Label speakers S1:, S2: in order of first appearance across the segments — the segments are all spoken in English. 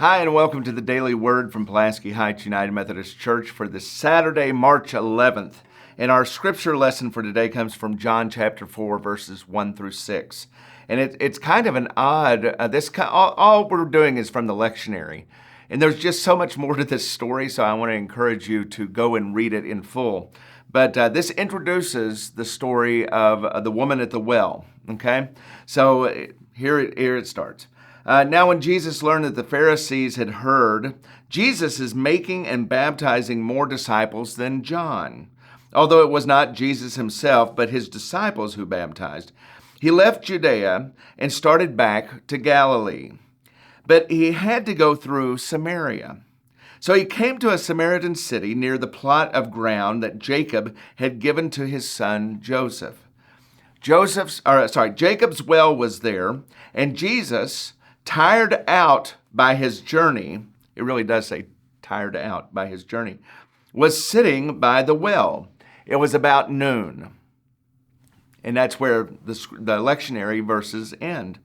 S1: Hi, and welcome to the Daily Word from Pulaski Heights United Methodist Church for this Saturday, March 11th. And our scripture lesson for today comes from John chapter 4, verses 1 through 6. And it's kind of an odd, all we're doing is from the lectionary. And there's just so much more to this story, so I want to encourage you to go and read it in full. But this introduces the story of the woman at the well, okay? So here it starts. Now when Jesus learned that the Pharisees had heard, Jesus is making and baptizing more disciples than John. Although it was not Jesus himself, but his disciples who baptized. He left Judea and started back to Galilee. But he had to go through Samaria. So he came to a Samaritan city near the plot of ground that Jacob had given to his son Joseph. Jacob's well was there, and Jesus, tired out by his journey, it really does say tired out by his journey, was sitting by the well. It was about noon. And that's where the lectionary verses end.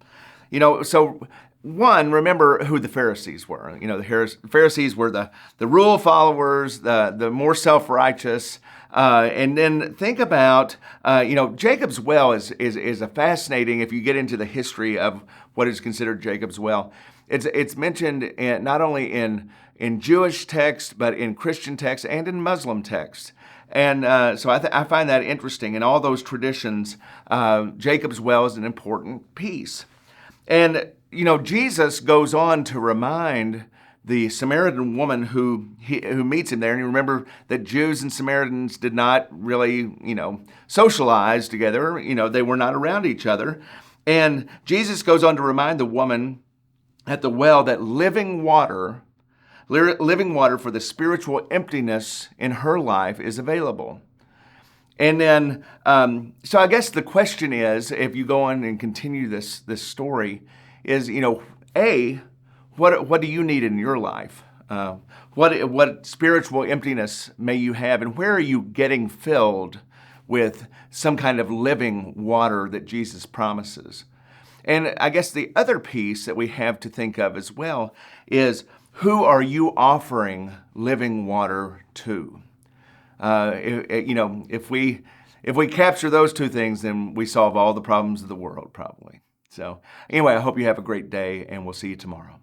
S1: So one, remember who the Pharisees were. The Pharisees were the rule followers, the more self-righteous. And then think about, Jacob's well is a fascinating, if you get into the history of what is considered Jacob's well. It's mentioned not only in Jewish texts, but in Christian texts and in Muslim texts. And so I find that interesting. In all those traditions, Jacob's well is an important piece. And, Jesus goes on to remind the Samaritan woman who meets him there. And you remember that Jews and Samaritans did not really, socialize together. They were not around each other. And Jesus goes on to remind the woman at the well that living water for the spiritual emptiness in her life is available. And then, so I guess the question is, if you go on and continue this story, is, what do you need in your life? What spiritual emptiness may you have, and where are you getting filled with some kind of living water that Jesus promises? And I guess the other piece that we have to think of as well is, who are you offering living water to? If we capture those two things, then we solve all the problems of the world, probably. So anyway, I hope you have a great day, and we'll see you tomorrow.